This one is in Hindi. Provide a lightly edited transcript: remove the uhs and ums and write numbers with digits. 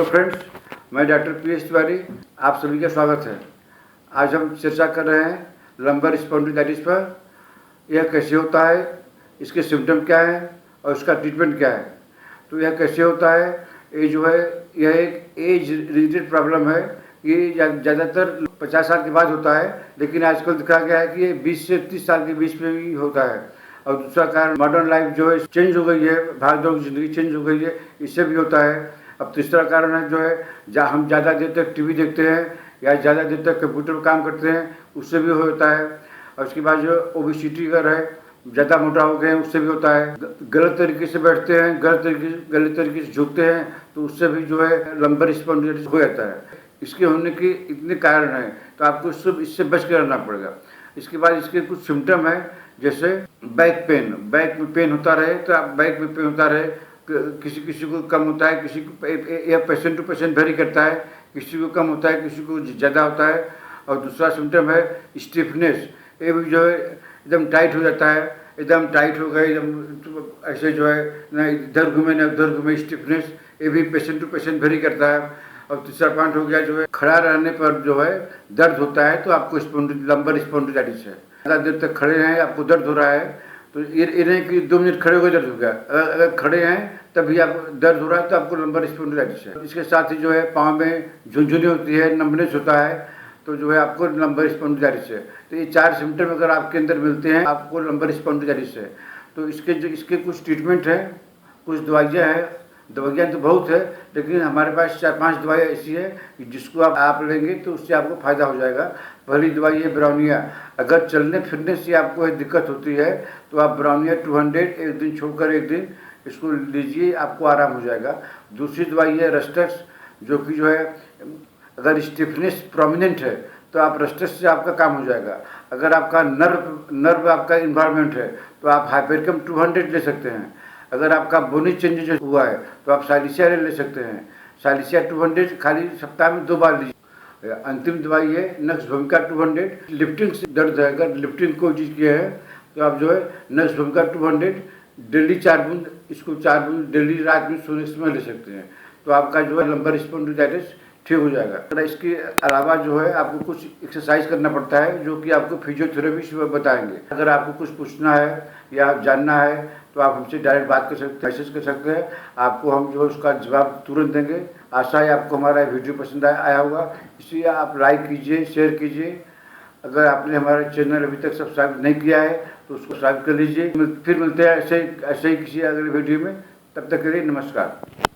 फ्रेंड्स, मैं डॉक्टर पी एस तिवारी, आप सभी का स्वागत है। आज हम चर्चा कर रहे हैं लंबर स्पॉन्डिलाइटिस पर। यह कैसे होता है, इसके सिम्टम क्या हैं और इसका ट्रीटमेंट क्या है। तो यह कैसे होता है, ये जो है यह एक एज रिलेटेड प्रॉब्लम है। ये ज़्यादातर 50 साल के बाद होता है, लेकिन आजकल देखा गया है कि ये 20 से 30 साल के बीच में भी होता है। और दूसरा कारण मॉडर्न लाइफ जो है चेंज हो गई है, भाग-दौड़ की ज़िंदगी चेंज हो गई है, इससे भी होता है। अब तीसरा कारण है जो है हम ज़्यादा देर तक टीवी देखते हैं या ज़्यादा देर तक कंप्यूटर पर काम करते हैं, उससे भी होता है। और उसके बाद जो ओबेसिटी अगर है, ज़्यादा मोटा हो गए हैं, उससे भी होता है। गलत तरीके से बैठते हैं, गलत तरीके से झुकते हैं, तो उससे भी जो है लंबर स्पॉन्डिलाइटिस हो जाता है। इसके होने के इतने कारण हैं, तो आपको इससे बच के रहना पड़ेगा। इसके बाद इसके कुछ सिम्टम है, जैसे बैक में पेन होता रहे, तो आप बैक में पेन होता रहे, किसी किसी को कम होता है, किसी को यह पेशेंट टू पेशेंट वेरी करता है, किसी को कम होता है, किसी को ज़्यादा होता है। और दूसरा सिम्टम है स्टिफनेस, ये भी जो है एकदम टाइट हो जाता है, एकदम टाइट हो गए, एकदम ऐसे जो है ना इधर घूमे ना उधर घूमे, स्टिफनेस, ये भी पेशेंट टू पेशेंट वेरी करता है। और तीसरा पॉइंट हो गया जो है खड़ा रहने पर जो है दर्द होता है, तो आपको लंबर स्पॉन्डिलाइटिस है। ज़्यादा देर तक खड़े हैं, आपको दर्द हो रहा है, तो ये नहीं कि 2 मिनट खड़े हो गए दर्द हो गया। अगर खड़े हैं तभी आपको दर्द हो रहा है, तो आपको लंबर स्पॉन्डिलाइटिस है। इसके साथ ही जो है पाँव में झुनझुनी होती है, नंबनेस होता है, तो जो है आपको लंबर स्पॉन्डिलाइटिस है। तो ये 4 सिम्टम अगर आपके अंदर मिलते हैं, आपको लंबर स्पॉन्डिलाइटिस है। तो इसके कुछ ट्रीटमेंट हैं, कुछ दवाइयाँ हैं। दवाइयाँ तो बहुत है, लेकिन हमारे पास 4-5 दवाइयाँ ऐसी है कि जिसको आप लेंगे तो उससे आपको फ़ायदा हो जाएगा। पहली दवाई है ब्राउनिया। अगर चलने फिरने से आपको दिक्कत होती है, तो आप ब्राउनिया 200 एक दिन छोड़कर एक दिन इसको लीजिए, आपको आराम हो जाएगा। दूसरी दवाई है रस्टक्स, जो कि जो है अगर स्टिफनेस प्रोमिनेंट है, तो आप रस्टक्स से आपका काम हो जाएगा। अगर आपका नर्व आपका इन्वायरमेंट है, तो आप हाइपरकम 200 ले सकते हैं। अगर आपका बोनी चेंजेज हुआ है, तो आप साइलिसिया ले सकते हैं। साइलिसिया 200 खाली सप्ताह में 2 बार लीजिए। अंतिम दवाई है नक्स भूमिका 200। लिफ्टिंग से दर्द है, अगर लिफ्टिंग कोई चीज़ की है, तो आप जो है नक्स भूमिका 200 डेली 4 बूंद, इसको 4 बूंद डेली रात में सोने के समय ले सकते हैं। तो आपका जो है लंबर स्पॉन्डिलाइटिस ठीक हो जाएगा। इसके अलावा जो है आपको कुछ एक्सरसाइज करना पड़ता है, जो कि आपको फिजियोथेरेपिस्ट बताएंगे। अगर आपको कुछ पूछना है या जानना है, तो आप हमसे डायरेक्ट बात कर सकते हैं, मैसेज कर सकते हैं। आपको हम जो है उसका जवाब तुरंत देंगे। आशा है आपको हमारा वीडियो पसंद आया होगा, इसलिए आप लाइक कीजिए, शेयर कीजिए। अगर आपने हमारा चैनल अभी तक सब्सक्राइब नहीं किया है, तो उसको सब्सक्राइब कर लीजिए। फिर मिलते हैं ऐसे ही किसी अगले वीडियो में। तब तक के लिए नमस्कार।